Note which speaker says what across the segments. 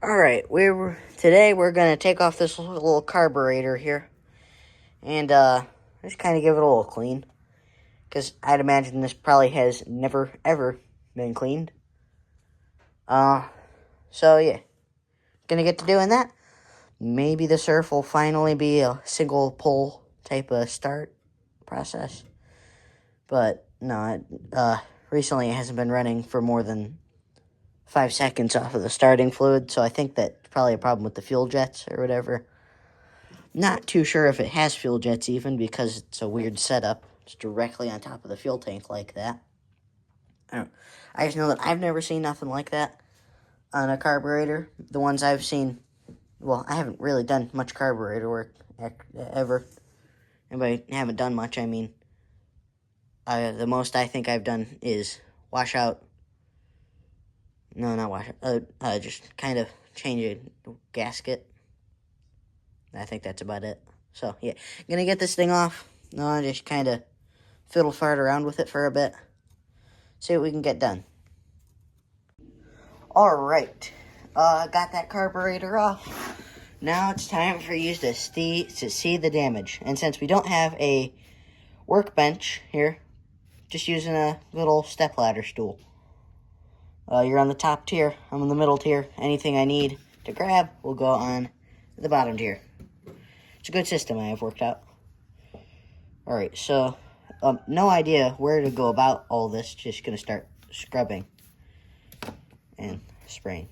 Speaker 1: Alright, today we're gonna take off this little carburetor here and just kind of give it a little clean, because I'd imagine this probably has never ever been cleaned. So yeah, gonna get to doing that. Maybe the serf will finally be a single pull type of start process, but no, recently it hasn't been running for more than 5 seconds off of the starting fluid, so I think that's probably a problem with the fuel jets or whatever. Not too sure if it has fuel jets even, because it's a weird setup. It's directly on top of the fuel tank like that. I just know that I've never seen nothing like that on a carburetor. The ones I've seen, well, I haven't really done much carburetor work ever. And by haven't done much, I mean, the most I think I've done is wash out. No, not wash out. Just kind of change a gasket. I think that's about it. So, yeah, gonna get this thing off. No, just kind of fiddle fart around with it for a bit. See what we can get done. Alright, got that carburetor off. Now it's time for you to see the damage. And since we don't have a workbench here, just using a little stepladder stool. You're on the top tier, I'm in the middle tier. Anything I need to grab will go on the bottom tier. It's a good system I have worked out. Alright, so, no idea where to go about all this. Just gonna start scrubbing and spraying.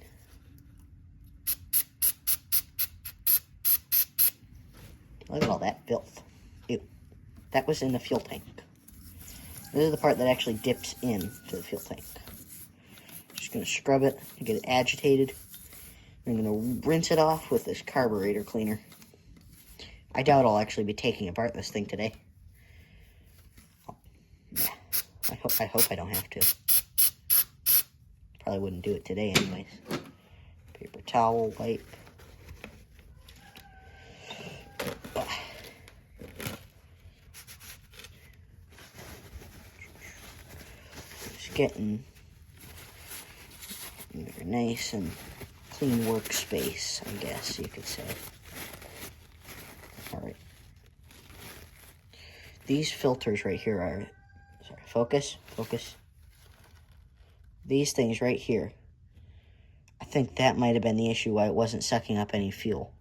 Speaker 1: Look at all that filth. Ew. That was in the fuel tank. This is the part that actually dips in to the fuel tank. Just gonna scrub it and get it agitated. I'm gonna rinse it off with this carburetor cleaner. I doubt I'll actually be taking apart this thing today. Yeah, I hope I don't have to. Probably wouldn't do it today anyways. Paper towel, wipe. Just getting a nice and clean workspace, I guess you could say. Alright. These filters right here are... Sorry, focus. These things right here. I think that might have been the issue why it wasn't sucking up any fuel.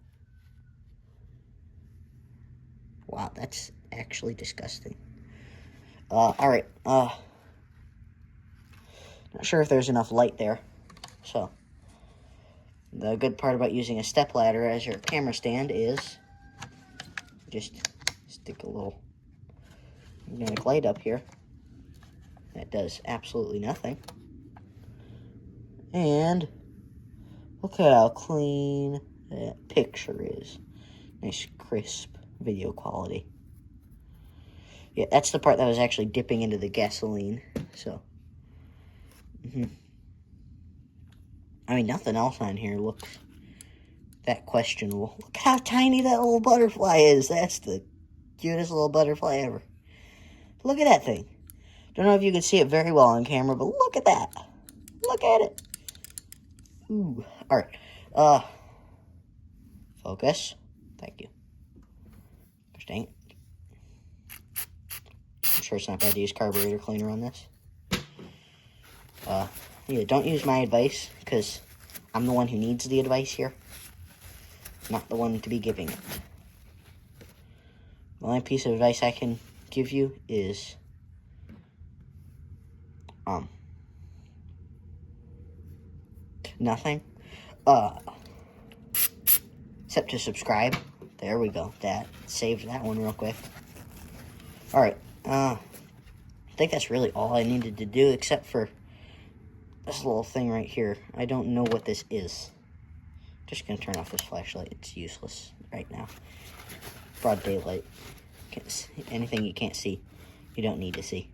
Speaker 1: Wow, that's actually disgusting. Alright. Not sure if there's enough light there. So, the good part about using a stepladder as your camera stand is just stick a little magnetic light up here. That does absolutely nothing. And look at how clean that picture is. Nice, crisp video quality. Yeah, that's the part that was actually dipping into the gasoline. So, I mean, nothing else on here looks that questionable. Look how tiny that little butterfly is. That's the cutest little butterfly ever. Look at that thing. Don't know if you can see it very well on camera, but look at that. Look at it. Ooh. Alright. Focus. Thank you. Gosh dang it. I'm sure it's not bad to use carburetor cleaner on this. Yeah, don't use my advice, because I'm the one who needs the advice here. Not the one to be giving it. The only piece of advice I can give you is... nothing. Except to subscribe. There we go. That saved that one real quick. Alright. I think that's really all I needed to do, except for this little thing right here. I don't know what this is. Just gonna turn off this flashlight. It's useless right now. Broad daylight. Can't see anything you can't see, you don't need to see.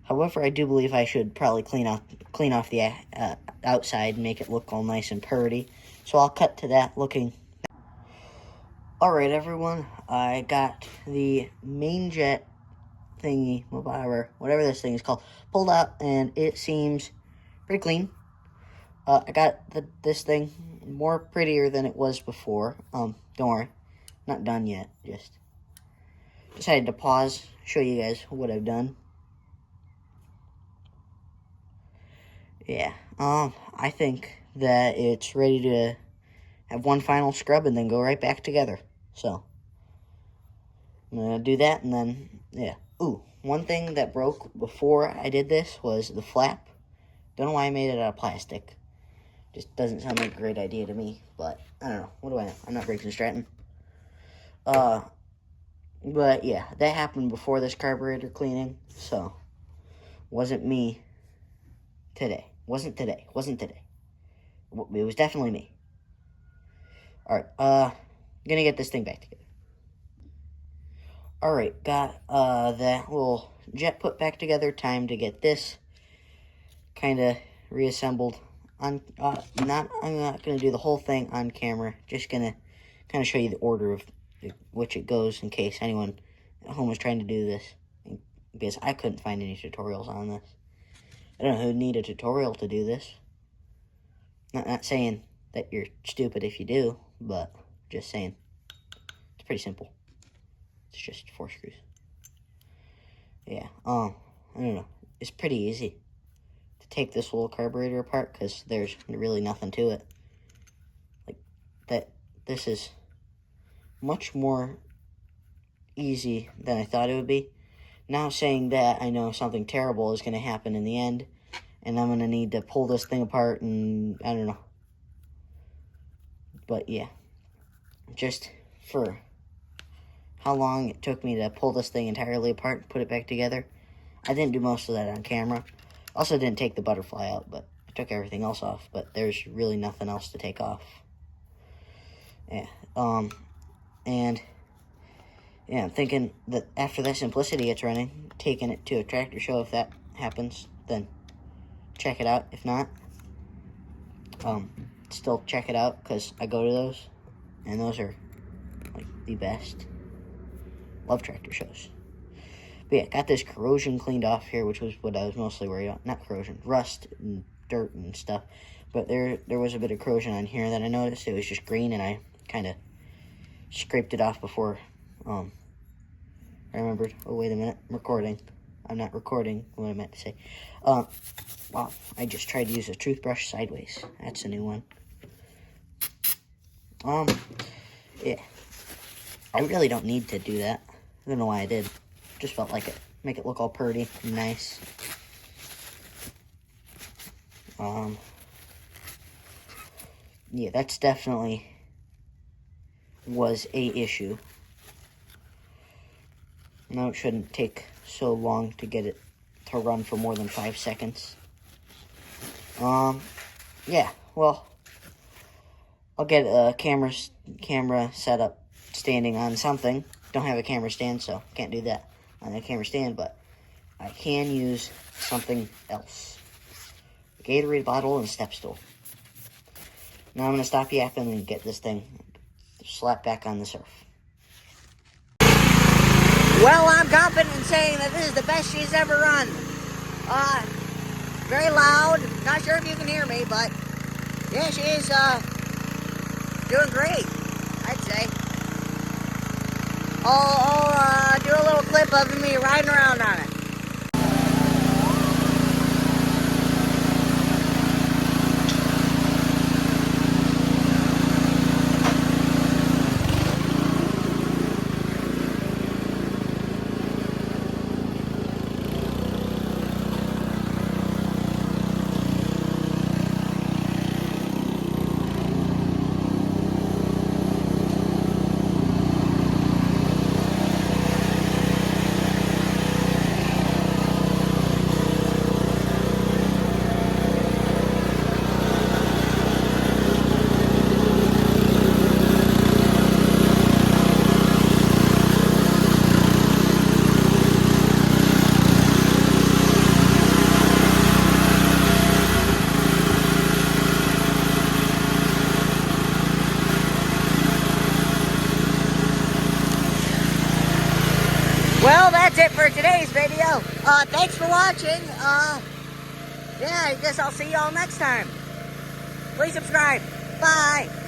Speaker 1: However, I do believe I should probably clean off the outside and make it look all nice and purty. So I'll cut to that looking. Alright everyone, I got the main jet thingy, whatever this thing is called, pulled out, and it seems pretty clean. I got this thing more prettier than it was before. Don't worry, not done yet. Just decided to pause, show you guys what I've done. Yeah, I think that it's ready to have one final scrub and then go right back together. So, I'm gonna do that and then, yeah. Ooh, one thing that broke before I did this was the flap. Don't know why I made it out of plastic. Just doesn't sound like a great idea to me, but I don't know. What do I know? I'm not Briggs and Stratton. But yeah, that happened before this carburetor cleaning, so wasn't me today. Wasn't today. It was definitely me. Alright, gonna get this thing back together. Alright, got that little jet put back together. Time to get this kind of reassembled. I'm not gonna do the whole thing on camera. Just gonna kind of show you the order of which it goes in case anyone at home was trying to do this, because I couldn't find any tutorials on this. I don't know who'd need a tutorial to do this. Not saying that you're stupid if you do, but just saying it's pretty simple. It's just 4 screws. Yeah, I don't know. It's pretty easy to take this little carburetor apart because there's really nothing to it. Like that. This is much more easy than I thought it would be. Now saying that, I know something terrible is going to happen in the end, and I'm going to need to pull this thing apart, and I don't know. But yeah, just for how long it took me to pull this thing entirely apart and put it back together, I didn't do most of that on camera. Also didn't take the butterfly out, but I took everything else off, but there's really nothing else to take off. Yeah, and yeah, I'm thinking that after that simplicity gets running, taking it to a tractor show, if that happens, then check it out. If not, still check it out, because I go to those, and those are, like, the best. Love tractor shows. But yeah, got this corrosion cleaned off here, which was what I was mostly worried about. Not corrosion, rust and dirt and stuff. But there was a bit of corrosion on here that I noticed. It was just green, and I kind of scraped it off before I remembered. Oh, wait a minute. I'm recording. I'm not recording what I meant to say. Wow, I just tried to use a toothbrush sideways. That's a new one. Yeah. I really don't need to do that. I don't know why I did. Just felt like it. Make it look all pretty and nice. Yeah, that's definitely was a issue. No, it shouldn't take so long to get it to run for more than 5 seconds. Yeah, well, I'll get a camera set up standing on something. Don't have a camera stand, so can't do that on a camera stand, but I can use something else. A Gatorade bottle and a step stool. Now I'm going to stop yapping and get this thing slapped back on the surf. Well, I'm confident in saying that this is the best she's ever run. Very loud. Not sure if you can hear me, but yeah, she is doing great, I'd say. I'll do a little clip of me riding around on it. Well, that's it for today's video. Thanks for watching. Yeah, I guess I'll see y'all next time. Please subscribe. Bye.